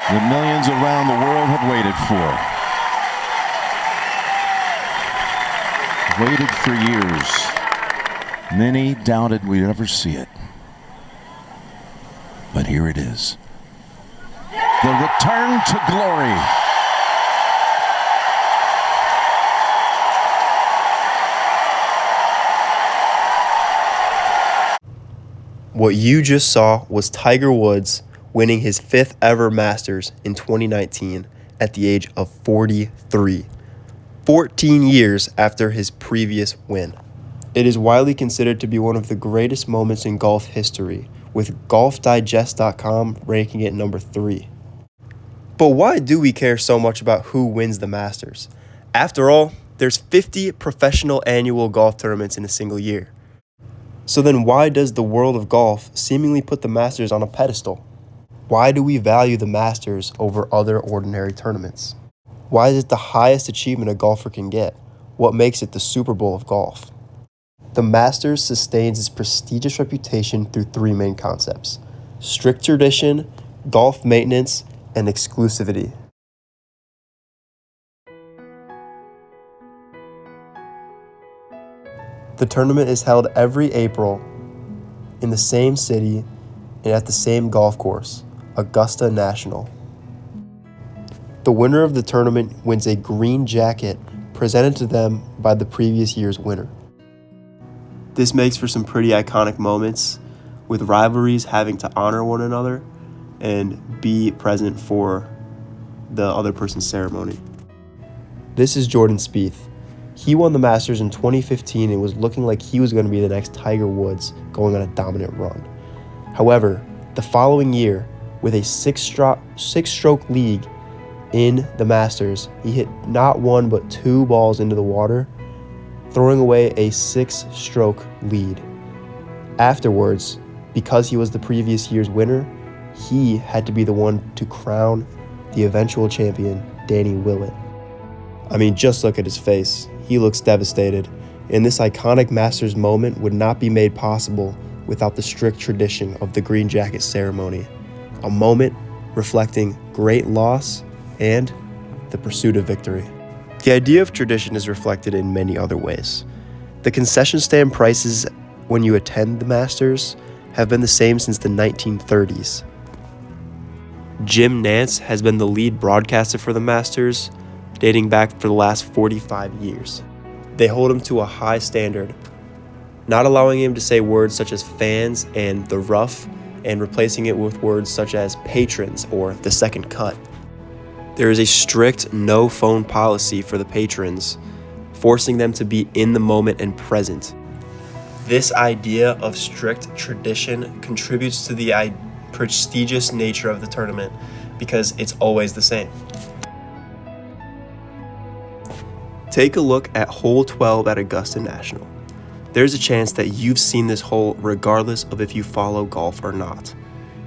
that millions around the world have waited for. Waited for years. Many doubted we'd ever see it. But here it is. The return to glory. What you just saw was Tiger Woods winning his 5th ever Masters in 2019 at the age of 43, 14 years after his previous win. It is widely considered to be one of the greatest moments in golf history, with GolfDigest.com ranking it number 3. But why do we care so much about who wins the Masters? After all, there's 50 professional annual golf tournaments in a single year. So then why does the world of golf seemingly put the Masters on a pedestal? Why do we value the Masters over other ordinary tournaments? Why is it the highest achievement a golfer can get? What makes it the Super Bowl of golf? The Masters sustains its prestigious reputation through 3 main concepts: strict tradition, golf maintenance, and exclusivity. The tournament is held every April in the same city and at the same golf course, Augusta National. The winner of the tournament wins a green jacket presented to them by the previous year's winner. This makes for some pretty iconic moments, with rivalries having to honor one another and be present for the other person's ceremony. This is Jordan Spieth. He won the Masters in 2015 and was looking like he was going to be the next Tiger Woods going on a dominant run. However, the following year, with a six-stroke lead in the Masters, he hit not 1 but 2 balls into the water, throwing away a 6-stroke lead. Afterwards, because he was the previous year's winner, he had to be the one to crown the eventual champion, Danny Willett. I mean, just look at his face. He looks devastated, and this iconic Masters moment would not be made possible without the strict tradition of the green jacket ceremony, a moment reflecting great loss and the pursuit of victory. The idea of tradition is reflected in many other ways. The concession stand prices when you attend the Masters have been the same since the 1930s. Jim Nantz has been the lead broadcaster for the Masters, dating back for the last 45 years. They hold him to a high standard, not allowing him to say words such as fans and the rough, and replacing it with words such as patrons or the second cut. There is a strict no phone policy for the patrons, forcing them to be in the moment and present. This idea of strict tradition contributes to the prestigious nature of the tournament because it's always the same. Take a look at hole 12 at Augusta National. There's a chance that you've seen this hole regardless of if you follow golf or not.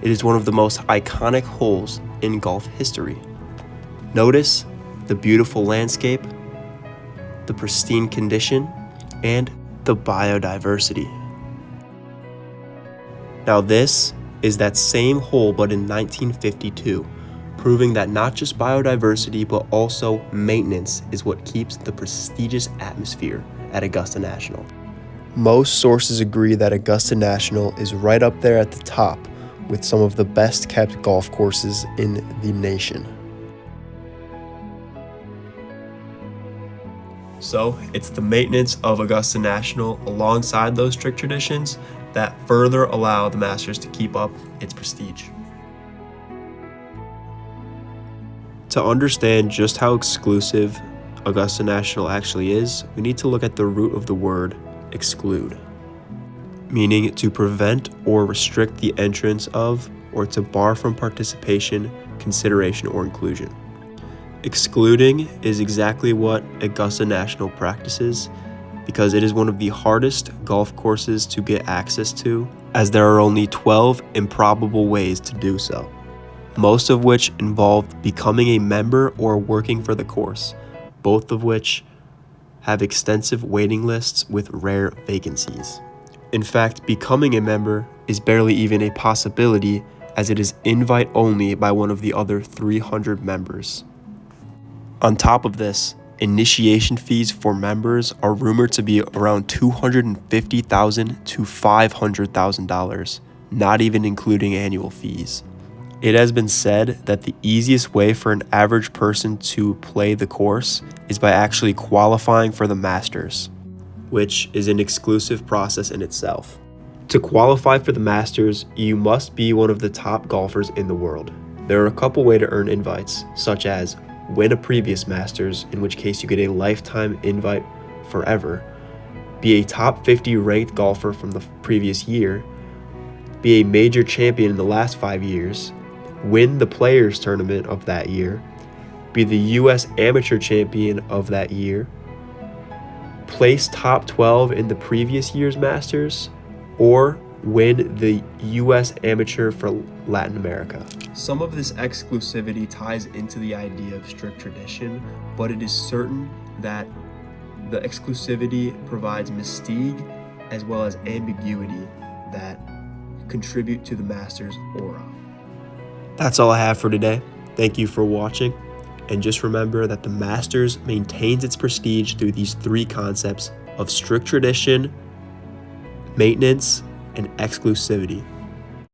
It is one of the most iconic holes in golf history. Notice the beautiful landscape, the pristine condition, and the biodiversity. Now this is that same hole but in 1952, proving that not just biodiversity but also maintenance is what keeps the prestigious atmosphere at Augusta National. Most sources agree that Augusta National is right up there at the top with some of the best kept golf courses in the nation. So it's the maintenance of Augusta National alongside those strict traditions that further allow the Masters to keep up its prestige. To understand just how exclusive Augusta National actually is, we need to look at the root of the word exclude, meaning to prevent or restrict the entrance of or to bar from participation, consideration, or inclusion. Excluding is exactly what Augusta National practices because it is one of the hardest golf courses to get access to, as there are only 12 improbable ways to do so, most of which involve becoming a member or working for the course, both of which have extensive waiting lists with rare vacancies. In fact, becoming a member is barely even a possibility as it is invite only by one of the other 300 members. On top of this, initiation fees for members are rumored to be around $250,000 to $500,000, not even including annual fees. It has been said that the easiest way for an average person to play the course is by actually qualifying for the Masters, which is an exclusive process in itself. To qualify for the Masters, you must be one of the top golfers in the world. There are a couple ways to earn invites, such as win a previous Masters, in which case you get a lifetime invite forever, be a top 50 ranked golfer from the previous year, be a major champion in the last 5 years, win the Players Tournament of that year, be the U.S. Amateur Champion of that year, place top 12 in the previous year's Masters, or win the U.S. Amateur for Latin America. Some of this exclusivity ties into the idea of strict tradition, but it is certain that the exclusivity provides mystique as well as ambiguity that contribute to the Masters aura. That's all I have for today. Thank you for watching. And just remember that the Masters maintains its prestige through these three concepts of strict tradition, maintenance, and exclusivity.